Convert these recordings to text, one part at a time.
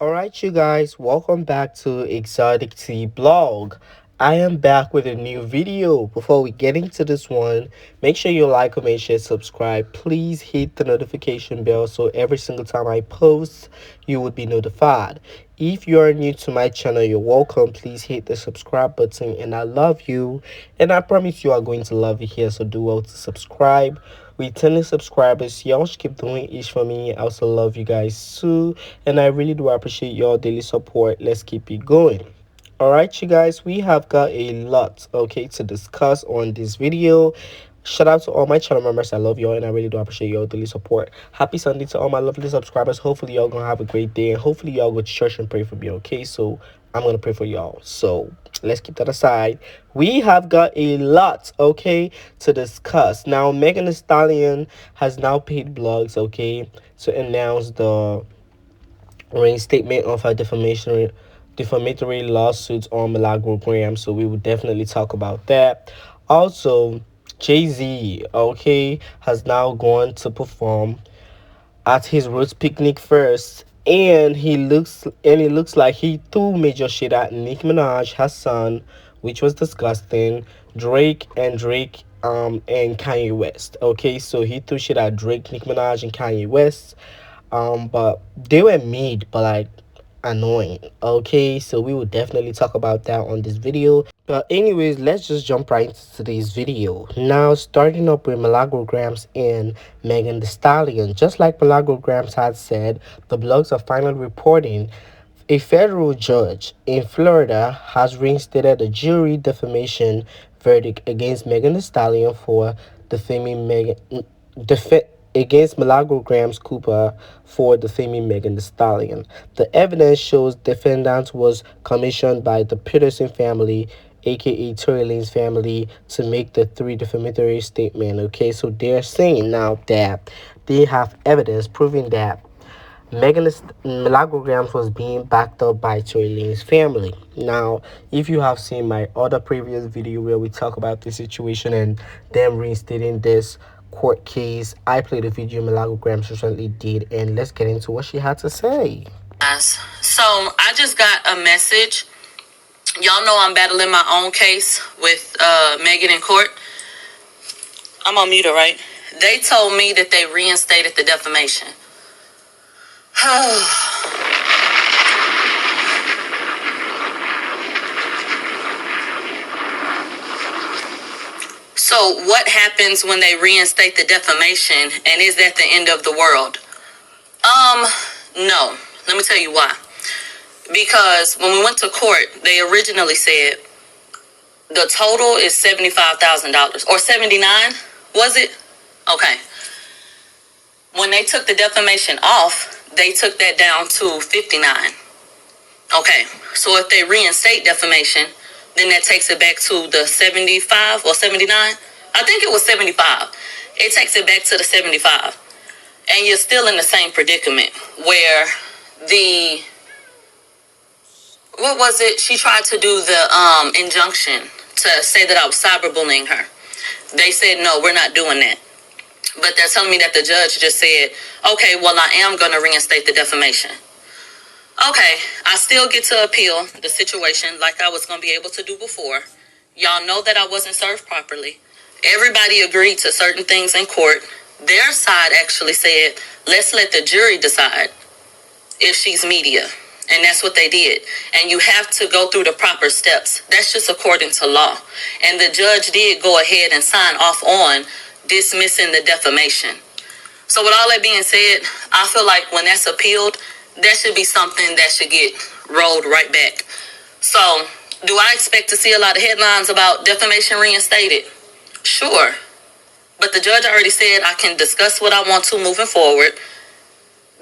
Alright, you guys, welcome back to ExoticTeaBlog. I am back with a new video. Before we get into this one, make sure you like, comment, share, subscribe. Please hit the notification bell so every single time I post, you would be notified. If you are new to my channel, you're welcome. Please hit the subscribe button, and I love you. And I promise you are going to love it here, so do well to subscribe. Returning subscribers, y'all should keep doing it for me. I also love you guys too, and I really do appreciate your daily support. Let's keep it going. All right, you guys, we have got a lot, okay, to discuss on this video. Shout out to all my channel members. I love y'all, and I really do appreciate your daily support. Happy Sunday to all my lovely subscribers. Hopefully y'all gonna have a great day, and hopefully y'all go to church and pray for me, okay? So I'm gonna pray for y'all. So let's keep that aside. We have got a lot, okay, to discuss. Now, Megan Thee Stallion has now paid blogs, okay, to announce the reinstatement of her defamatory lawsuits on milagro. So we will definitely talk about that. Also, Jay-Z, okay, has now gone to perform at his Roots picnic first, and it looks like he threw major shit at Nicki Minaj, her son, which was disgusting. Drake and Kanye West. Okay, so he threw shit at Drake, Nicki Minaj, and Kanye West. But they were made, but like annoying. Okay, so we will definitely talk about that on this video. But anyways, let's just jump right into today's video. Now, starting up with Milagograms and Megan Thee Stallion. Just like Milagograms had said, the blogs are finally reporting a federal judge in Florida has reinstated a jury defamation verdict against Megan Thee Stallion for defaming against Milagro Cooper for defaming Megan Thee Stallion. The evidence shows defendant was commissioned by the Peterson family, aka Tory Lanez family, to make the three defamatory statement. Okay, so they're saying now that they have evidence proving that Milagro was being backed up by Tory Lanez family. Now, if you have seen my other previous video where we talk about this situation and them reinstating this court case, I played a video Milagro recently did, and let's get into what she had to say. So I just got a message. Y'all know I'm battling my own case with Megan in court. I'm on mute, right? They told me that they reinstated the defamation. So what happens when they reinstate the defamation, and is that the end of the world? No. Let me tell you why. Because when we went to court, they originally said the total is $75,000 or $79,000, was it? Okay. When they took the defamation off, they took that down to $59,000. Okay. So if they reinstate defamation, then that takes it back to the 75 or 79. I think it was 75. It takes it back to the 75. And you're still in the same predicament where what was it? She tried to do the injunction to say that I was cyberbullying her. They said, no, we're not doing that. But they're telling me that the judge just said, okay, well, I am going to reinstate the defamation. Okay, I still get to appeal the situation like I was going to be able to do before. Y'all know that I wasn't served properly. Everybody agreed to certain things in court. Their side actually said, let's let the jury decide if she's media. And that's what they did. And you have to go through the proper steps. That's just according to law. And the judge did go ahead and sign off on dismissing the defamation. So with all that being said, I feel like when that's appealed, that should be something that should get rolled right back. So do I expect to see a lot of headlines about defamation reinstated? Sure. But the judge already said I can discuss what I want to moving forward.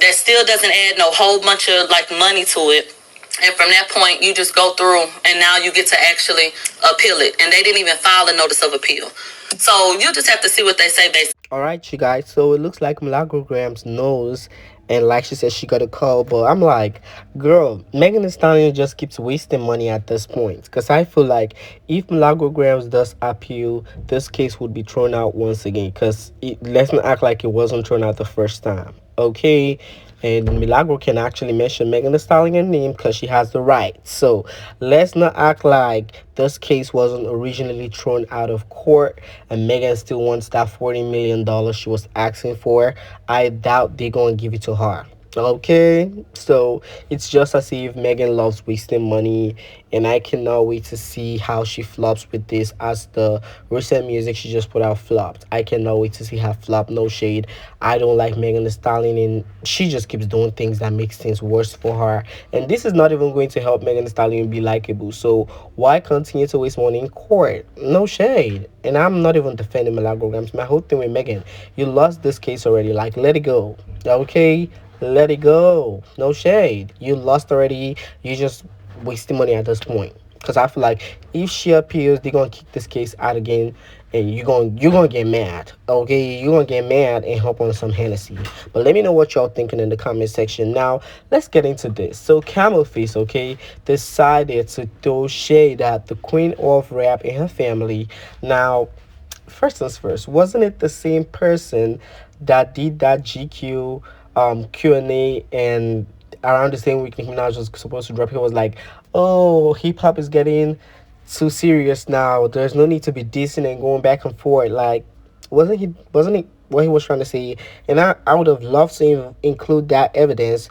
That still doesn't add no whole bunch of money to it. And from that point, you just go through and now you get to actually appeal it. And they didn't even file a notice of appeal. So you just have to see what they say basically. All right, you guys. So it looks like Milagro knows, and like she said, she got a call. But I'm like, Girl, Megan Thee Stallion just keeps wasting money at this point. Because I feel like if Milagro does appeal, this case would be thrown out once again. Because let's not act like it wasn't thrown out the first time. Okay? And Milagro can actually mention Megan Thee Stallion name because she has the right. So let's not act like this case wasn't originally thrown out of court and Megan still wants that $40 million she was asking for. I doubt they're going to give it to her. Okay, so it's just as if Megan loves wasting money, and I cannot wait to see how she flops with this. As the recent music she just put out flopped, I cannot wait to see her flop. No shade, I don't like Megan Thee Stallion, and she just keeps doing things that makes things worse for her. And this is not even going to help Megan Thee Stallion be likable. So why continue to waste money in court? No shade, and I'm not even defending Milagro. My whole thing with Megan, you lost this case already. Like, let it go. Okay, let it go. No shade. You lost already. You just wasting money at this point. Cause I feel like if she appeals, they're gonna kick this case out again, and you're gonna get mad. Okay, you're gonna get mad and hop on some Hennessy. But let me know what y'all thinking in the comment section. Now let's get into this. So Camel Face, okay, decided to throw shade at the queen of rap and her family. Now, first things first, wasn't it the same person that did that GQ Q&A, and around the same week Nicki Minaj was supposed to drop, he was like, oh, hip hop is getting too serious now. There's no need to be dissing and going back and forth. Like, wasn't it what he was trying to say? And I would have loved to include that evidence,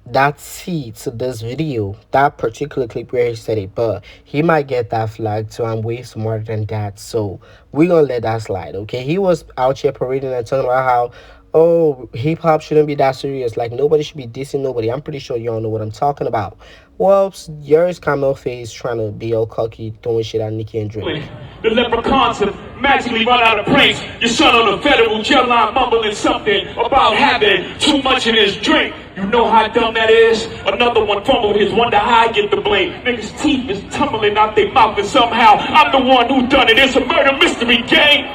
that seed to this video, that particular clip where he said it, but he might get that flag, so I'm way smarter than that. So we're gonna let that slide, okay? He was out here parading and talking about how, oh, hip hop shouldn't be that serious. Like, nobody should be dissing nobody. I'm pretty sure y'all know what I'm talking about. Well, yours Camel Face trying to be all cocky, throwing shit at Nicki and Drake. The leprechauns have magically run out of planes. Your son on the federal jail line mumbling something about having too much in his drink. You know how dumb that is? Another one fumbled his, wonder how I get the blame. Niggas' teeth is tumbling out their mouth, and somehow I'm the one who done it. It's a murder mystery game.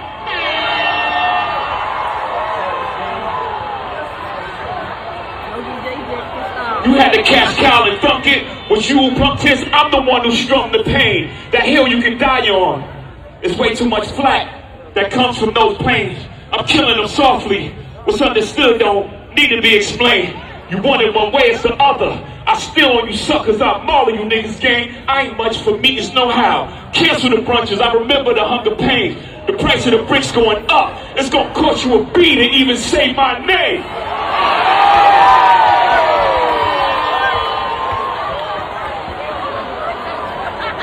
You had to catch Kyle and thunk it. Was you who punked his? I'm the one who strung the pain. That hill you can die on. It's way too much flack that comes from those planes. I'm killing them softly. What's understood don't need to be explained. You want it one way, it's the other. I still on you suckers, I maul you niggas gang. I ain't much for me, it's no how. Cancel the brunches, I remember the hunger pains. The price of the bricks going up. It's gonna cost you a beat to even say my name.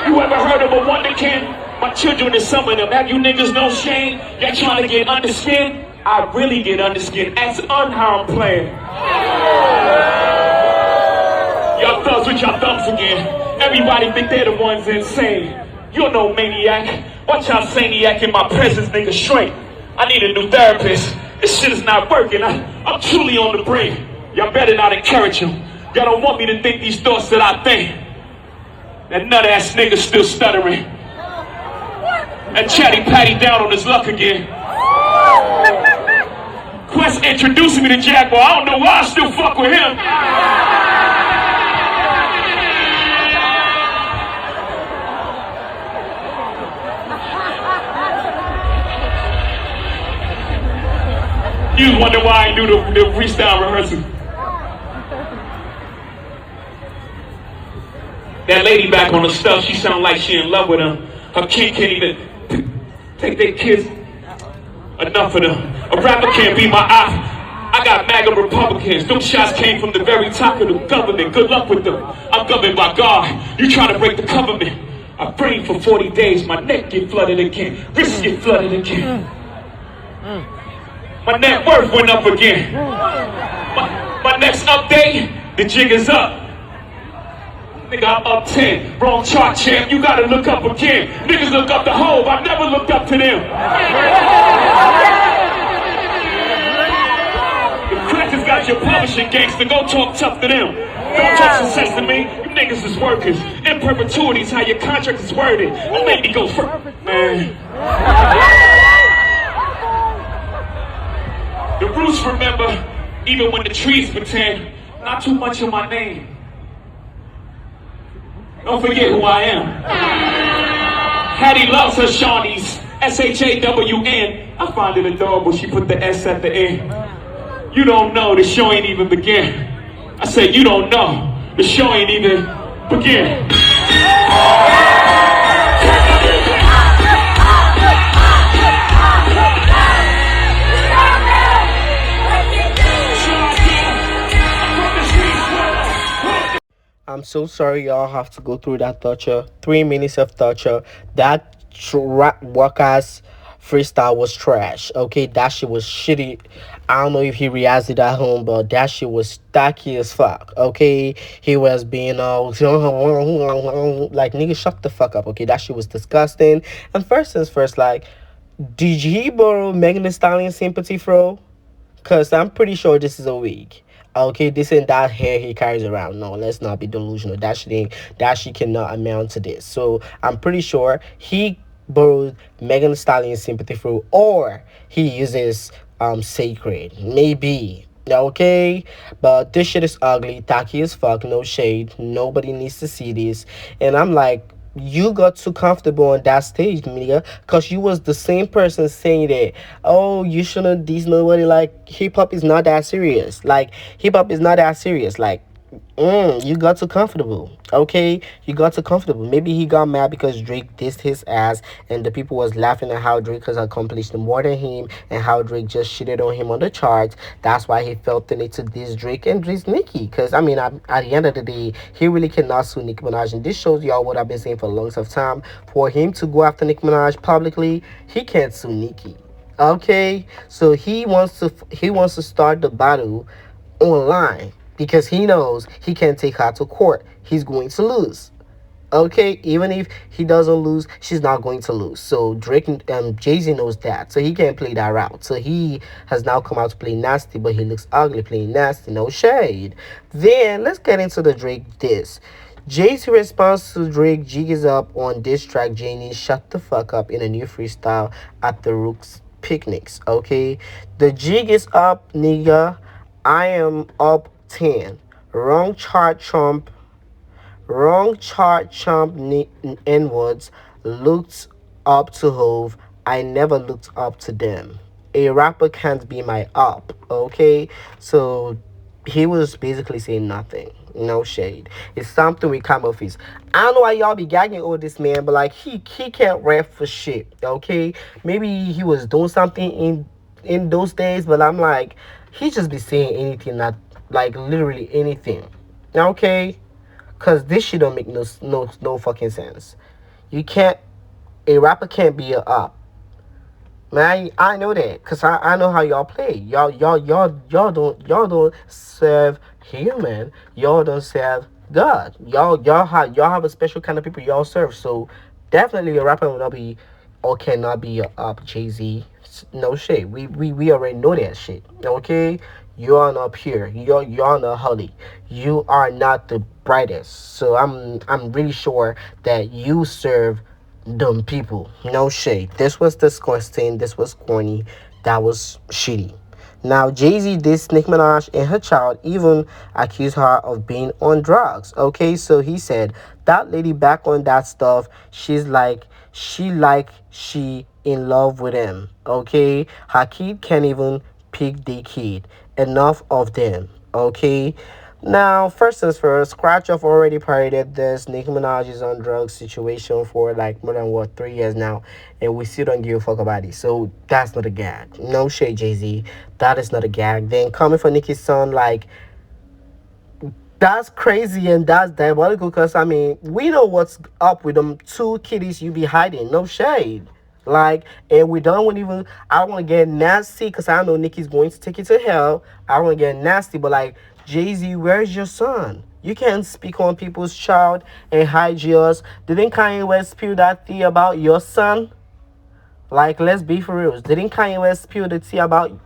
You ever heard of a wonder kid? My children is some of them. Have you niggas no shame? Y'all trying to get under skin? I really get under skin. Ask unharmed playing. Y'all thugs with y'all thumbs again. Everybody think they're the ones insane. You're no maniac. Watch y'all saniac in my presence, nigga, straight. I need a new therapist. This shit is not working. I'm truly on the brink. Y'all better not encourage him. Y'all don't want me to think these thoughts that I think. That nut-ass nigga still stuttering. And Chatty Patty down on his luck again. Quest introducing me to Jaguar. I don't know why I still fuck with him. You wonder why I do the freestyle rehearsal. That lady back on the stuff, she sound like she in love with him. Her kid can't even take their kids. Enough of them. A rapper can't be my eye. I got MAGA Republicans. Them shots came from the very top of the government. Good luck with them. I'm governed by God. You trying to break the government. I prayed for 40 days. My neck get flooded again. Wrists get flooded again. My net worth went up again. My next update, the jig is up. Nigga, I'm up 10. Wrong chart, champ. You gotta look up again. Niggas look up to Hov. I never looked up to them. The crackers got your publishing gangster. Go talk tough to them. Don't talk success to me. You niggas is workers. In perpetuity is how your contract is worded. Don't make me go first, man. The roots remember, even when the trees pretend. Not too much of my name. Don't forget who I am. Hattie loves her Shawnees. SHAWN. I find it adorable she put the S at the end. You don't know, the show ain't even begin. I said, you don't know, the show ain't even begin. I'm so sorry y'all have to go through that torture. 3 minutes of torture. That workers freestyle was trash. Okay, that shit was shitty. I don't know if he realized it at home, but that shit was tacky as fuck. Okay, he was being all like nigga, shut the fuck up. Okay, that shit was disgusting. And first things first, like, did he borrow Megan Thee Stallion sympathy, bro? Cause I'm pretty sure this is a wig. Okay, this ain't that hair he carries around. No, let's not be delusional. That shit cannot amount to this. So I'm pretty sure he borrowed Megan Thee Stallion's sympathy through, or he uses sacred. Maybe. Okay, but this shit is ugly, tacky as fuck, no shade. Nobody needs to see this. And I'm like, you got too comfortable on that stage, nigga, because you was the same person saying that, oh, you shouldn't these nobody, like, hip-hop is not that serious, like, hip-hop is not that serious, like, you got too comfortable. Okay, you got too comfortable. Maybe he got mad because Drake dissed his ass, and the people was laughing at how Drake has accomplished more than him, and how Drake just shitted on him on the charts. That's why he felt the need to diss Drake and diss Nicki. Because I mean, at the end of the day, he really cannot sue Nicki Minaj, and this shows y'all what I've been saying for a long time. For him to go after Nicki Minaj publicly, he can't sue Nicki. Okay, so he wants to start the battle online because he knows he can't take her to court. He's going to lose. Okay, even if he doesn't lose, she's not going to lose. So Drake and Jay-Z knows that. So he can't play that route. So he has now come out to play nasty, but he looks ugly playing nasty. No shade. Then let's get into the Drake diss. Jay-Z responds to Drake jig is up on diss track Janie shut the fuck up in a new freestyle at the Rooks picnics. Okay, the jig is up, nigga. I am up 10. Wrong chart chump. Wrong chart chump N-words. Looked up to Hove. I never looked up to them. A rapper can't be my up. Okay? So he was basically saying nothing. No shade. It's something with Camel Face. I don't know why y'all be gagging over this man, but like he can't rap for shit. Okay? Maybe he was doing something in those days, but I'm like, he just be saying anything, not like literally anything. Okay, cause this shit don't make no fucking sense. You can't, a rapper can't be a up. Man, I know that, cause I know how y'all play. Y'all don't serve human. Y'all don't serve God. Y'all have a special kind of people y'all serve. So definitely a rapper will not be or cannot be a up. Jay-Z. No shit. We already know that shit. Okay, you are not pure. You're not holy. You are not the brightest. So I'm really sure that you serve dumb people. No shade. This was disgusting. This was corny. That was shitty. Now, Jay-Z dissed Nicki Minaj and her child, even accused her of being on drugs. Okay, so he said, that lady back on that stuff, she in love with him. Okay, her kid can't even pick the kid. Enough of them. Okay, now, first things first, Scratch Off already paraded this Nicki Minaj is on drugs situation for like more than 3 years now, and we still don't give a fuck about it. So that's not a gag. No shade, Jay-Z. That is not a gag. Then coming for Nicki's son, like, that's crazy and that's diabolical because I mean we know what's up with them two kitties you be hiding. No shade. Like, and we don't even, I don't want to get nasty because I know Nicki's going to take it to hell. I don't want to get nasty, but like, Jay-Z, where's your son? You can't speak on people's child and hide yours. Didn't Kanye West spill that tea about your son? Like, let's be for real. Didn't Kanye West spill the tea about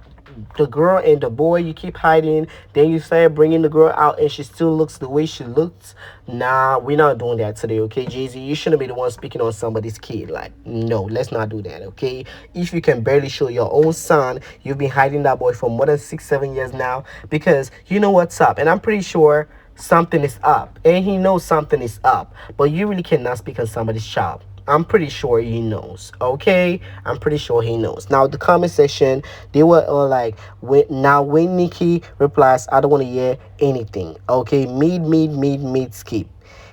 the girl and the boy you keep hiding? Then you start bringing the girl out and she still looks the way she looks. Nah, we're not doing that today, okay, Jay-Z? You shouldn't be the one speaking on somebody's kid. Like, no, let's not do that, okay? If you can barely show your own son, you've been hiding that boy for more than 6-7 years now because you know what's up. And I'm pretty sure something is up, and he knows something is up, but you really cannot speak on somebody's child. I'm pretty sure he knows. Okay, I'm pretty sure he knows. Now the comment section, they were all like, when Nicki replies, I don't want to hear anything. Okay, skip.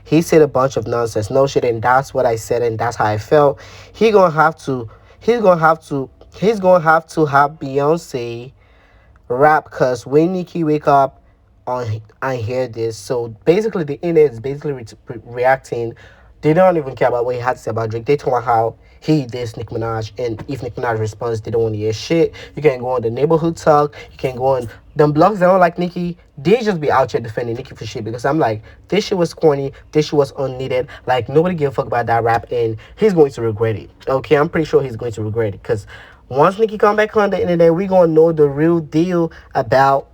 He said a bunch of nonsense, no shit, and that's what I said, and that's how I felt. He gonna have to. He's gonna have to. He's gonna have Beyonce rap, cause when Nicki wake up on I hear this. So basically, the internet is basically reacting. They don't even care about what he had to say about Drake. They talk about how he dissed Nicki Minaj, and if Nicki Minaj responds, they don't want to hear shit. You can go on the neighborhood talk. You can go on them blogs that don't like Nicki. They just be out here defending Nicki for shit, because I'm like, this shit was corny. This shit was unneeded. Like, nobody give a fuck about that rap, and he's going to regret it. Okay, I'm pretty sure he's going to regret it, because once Nicki come back on the internet, we gonna know the real deal about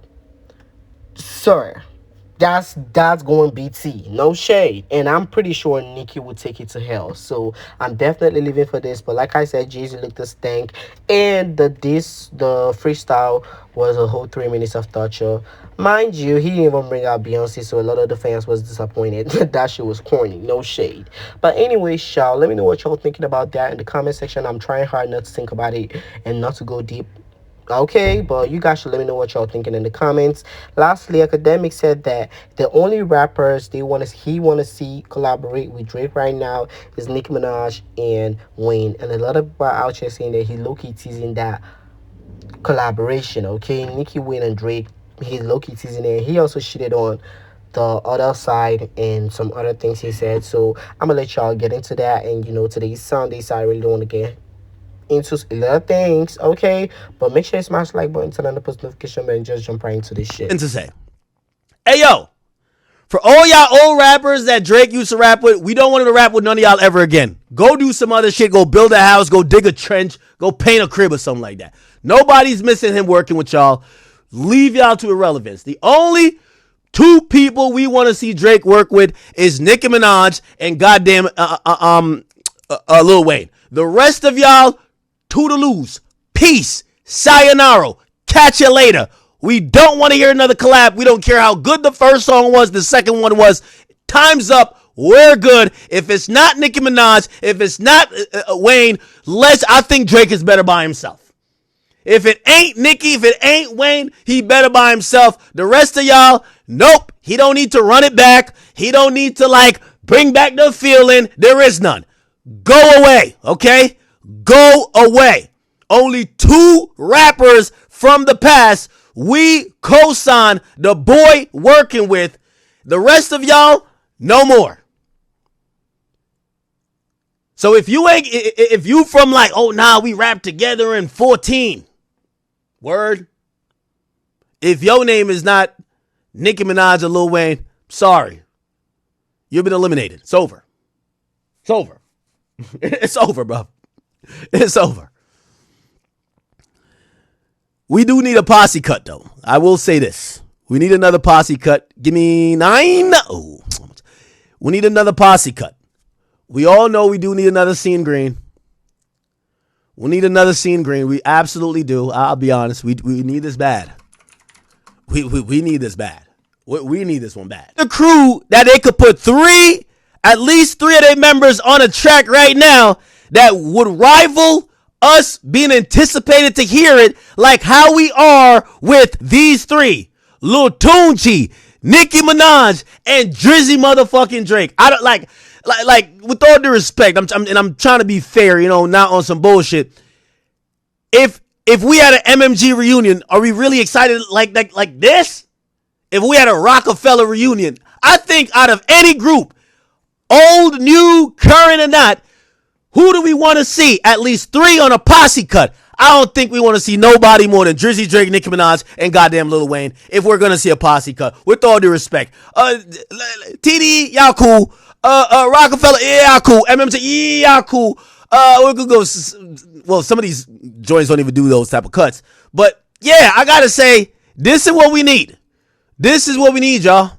Sir. That's going BT. No shade. And I'm pretty sure Nicki will take it to hell. So I'm definitely living for this. But like I said, Jay-Z looked the stank. And the freestyle was a whole 3 minutes of torture. Mind you, he didn't even bring out Beyonce, so a lot of the fans was disappointed. That shit was corny. No shade. But anyway, y'all, let me know what y'all thinking about that in the comment section. I'm trying hard not to think about it and not to go deep. Okay, but you guys should let me know what y'all thinking in the comments. Lastly, Akademiks said that the only rappers he want to see collaborate with Drake right now is Nicki Minaj and Wayne, and a lot of people out here saying that he low-key teasing that collaboration. Okay, Nicki, Wayne, and Drake, he's low-key teasing it. He also shitted on the other side and some other things he said. So I'm gonna let y'all get into that. And today's Sunday, so I really don't want to get into a lot of things, okay? But make sure you smash the like button, turn on the post notification bell, and just jump right into this shit. And to say, hey yo, for all y'all old rappers that Drake used to rap with, we don't want him to rap with none of y'all ever again. Go do some other shit. Go build a house. Go dig a trench. Go paint a crib or something like that. Nobody's missing him working with y'all. Leave y'all to irrelevance. The only two people we want to see Drake work with is Nicki Minaj and goddamn Lil Wayne. The rest of y'all, toodaloos, peace, sayonara, catch you later. We don't want to hear another collab. We don't care how good the first song was, the second one was. Time's up. We're good. If it's not Nicki Minaj, if it's not Wayne, I think Drake is better by himself. If it ain't Nicki, if it ain't Wayne, he better by himself. The rest of y'all, nope. He don't need to run it back. He don't need to bring back the feeling. There is none. Go away, okay? Go away. Only two rappers from the past we co-sign the boy working with. The rest of y'all, no more. So if you from we rap together in 14, word. If your name is not Nicki Minaj or Lil Wayne, sorry. You've been eliminated. It's over. It's over. It's over, bro. It's over. We do need a posse cut, though. I will say this. We need another posse cut. Give me 9. Oh, we need another posse cut. We all know we do need another Scene Green. We need another Scene Green. We absolutely do. I'll be honest. We need this bad. We need this bad. We need this one bad. The crew that they could put at least three of their members on a track right now that would rival us being anticipated to hear it like how we are with these three. Lil Tunchi, Nicki Minaj, and Drizzy motherfucking Drake. I don't like with all due respect, I'm trying to be fair, not on some bullshit. If we had an MMG reunion, are we really excited like this? If we had a Rockefeller reunion, I think out of any group, old, new, current, or not, who do we want to see? At least three on a posse cut. I don't think we want to see nobody more than Drizzy, Drake, Nicki Minaj, and goddamn Lil Wayne if we're going to see a posse cut. With all due respect. TD, y'all cool. Rockefeller, yeah, y'all cool. MMG, yeah, y'all cool. We're going to go. Well, some of these joints don't even do those type of cuts. But, yeah, I got to say, this is what we need. This is what we need, y'all.